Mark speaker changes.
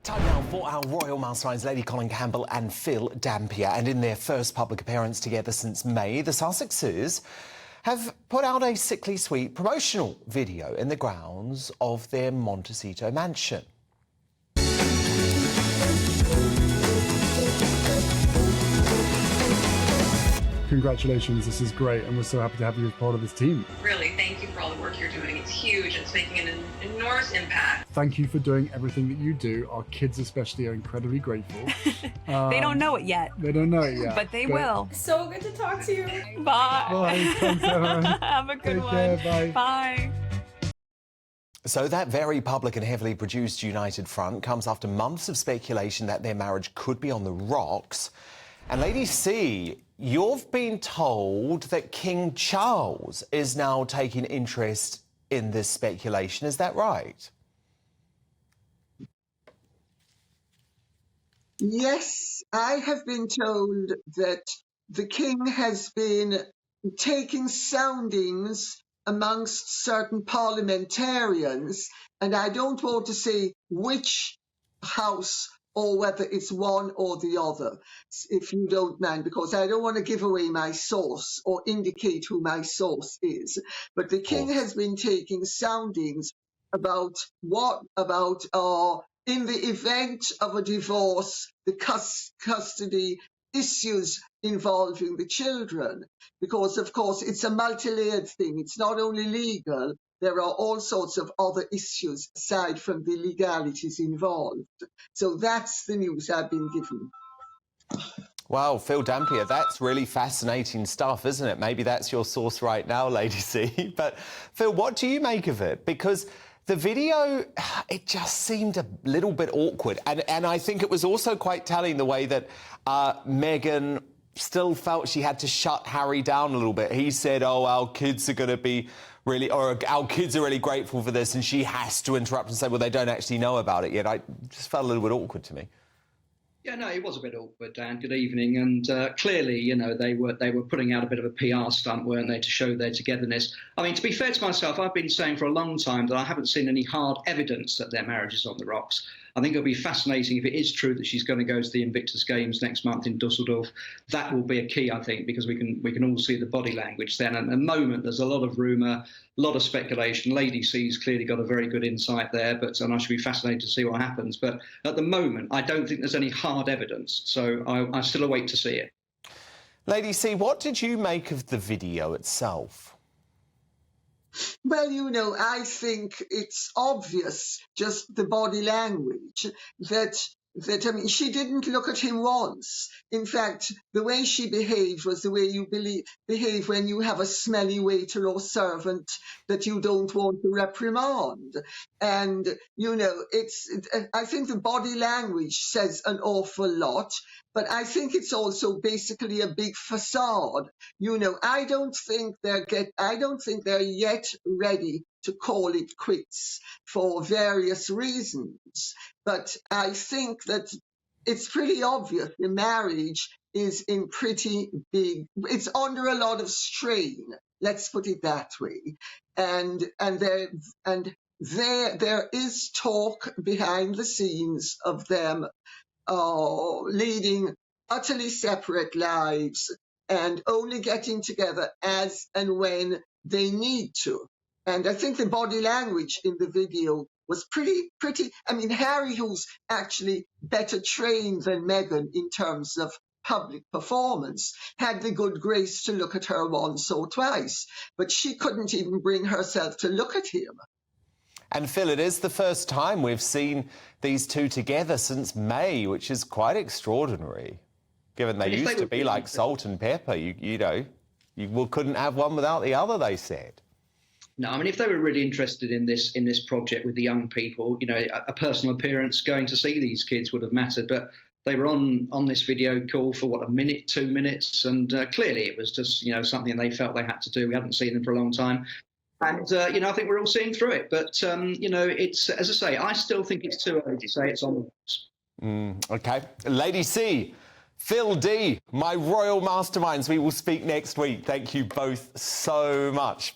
Speaker 1: Time now for our Royal Masterminds, Lady Colin Campbell and Phil Dampier. And in their first public appearance together since May, the Sussexes have put out a sickly sweet promotional video in the grounds of their Montecito mansion.
Speaker 2: Congratulations, this is great, and we're so happy to have you as part of this team.
Speaker 3: Really, thank you for all the work you're doing. It's huge. It's making an enormous impact.
Speaker 2: Thank you for doing everything that you do. Our kids especially are incredibly grateful.
Speaker 4: They don't know it yet.
Speaker 2: They don't know it yet.
Speaker 4: But they will.
Speaker 5: So good to talk to you.
Speaker 4: Bye.
Speaker 2: Bye. Thanks, Erin.
Speaker 4: Have a good
Speaker 2: Take
Speaker 4: one.
Speaker 2: care. Bye.
Speaker 4: Bye.
Speaker 1: So that very public and heavily produced united front comes after months of speculation that their marriage could be on the rocks. And Lady C, you've been told that King Charles is now taking interest in this speculation. Is that right?
Speaker 6: Yes, I have been told that the king has been taking soundings amongst certain parliamentarians, and I don't want to say which house or whether it's one or the other, if you don't mind, because I don't want to give away my source or indicate who my source is. But the king has been taking soundings about in the event of a divorce, the custody issues involving the children, because of course it's a multi-layered thing. It's not only legal, there are all sorts of other issues aside from the legalities involved. So that's the news I've been given.
Speaker 1: Wow, Phil Dampier, that's really fascinating stuff, isn't it? Maybe that's your source right now, Lady C. But Phil, what do you make of it? Because the video, it just seemed a little bit awkward. And I think it was also quite telling the way that Meghan still felt she had to shut Harry down a little bit. He said, oh, our kids are going to be really, or our kids are really grateful for this, and she has to interrupt and say, well, they don't actually know about it yet. I just felt a little bit awkward to me.
Speaker 7: Yeah, no, it was a bit awkward, Dan. Good evening. And clearly, you know, they were putting out a bit of a PR stunt, weren't they, to show their togetherness. I mean, to be fair to myself, I've been saying for a long time that I haven't seen any hard evidence that their marriage is on the rocks. I think it'll be fascinating if it is true that she's going to go to the Invictus Games next month in Dusseldorf. That will be a key, I think, because we can all see the body language then. And at the moment, there's a lot of rumour, a lot of speculation. Lady C's clearly got a very good insight there, and I should be fascinated to see what happens. But at the moment, I don't think there's any hard evidence, so I still await to see it.
Speaker 1: Lady C, what did you make of the video itself?
Speaker 6: Well, you know, I think it's obvious, just the body language, that I mean, she didn't look at him once. In fact, the way she behaved was the way you behave when you have a smelly waiter or servant that you don't want to reprimand. And, you know, I think the body language says an awful lot, but I think it's also basically a big facade. You know, I don't think they're yet ready to call it quits for various reasons. But I think that it's pretty obvious the marriage is in it's under a lot of strain, let's put it that way. And there is talk behind the scenes of them leading utterly separate lives and only getting together as and when they need to. And I think the body language in the video was pretty. I mean, Harry, who's actually better trained than Meghan in terms of public performance, had the good grace to look at her once or twice, but she couldn't even bring herself to look at him.
Speaker 1: And Phil, it is the first time we've seen these two together since May, which is quite extraordinary, given they used to be like salt and pepper. You couldn't have one without the other, they said.
Speaker 7: No, I mean, if they were really interested in this project with the young people, you know, a personal appearance going to see these kids would have mattered. But they were on this video call for, what, a minute, 2 minutes? And clearly it was just, you know, something they felt they had to do. We hadn't seen them for a long time. And, you know, I think we're all seeing through it. But, you know, it's, as I say, I still think it's too early to say it's on the rocks.
Speaker 1: OK. Lady C, Phil D, my royal masterminds. We will speak next week. Thank you both so much.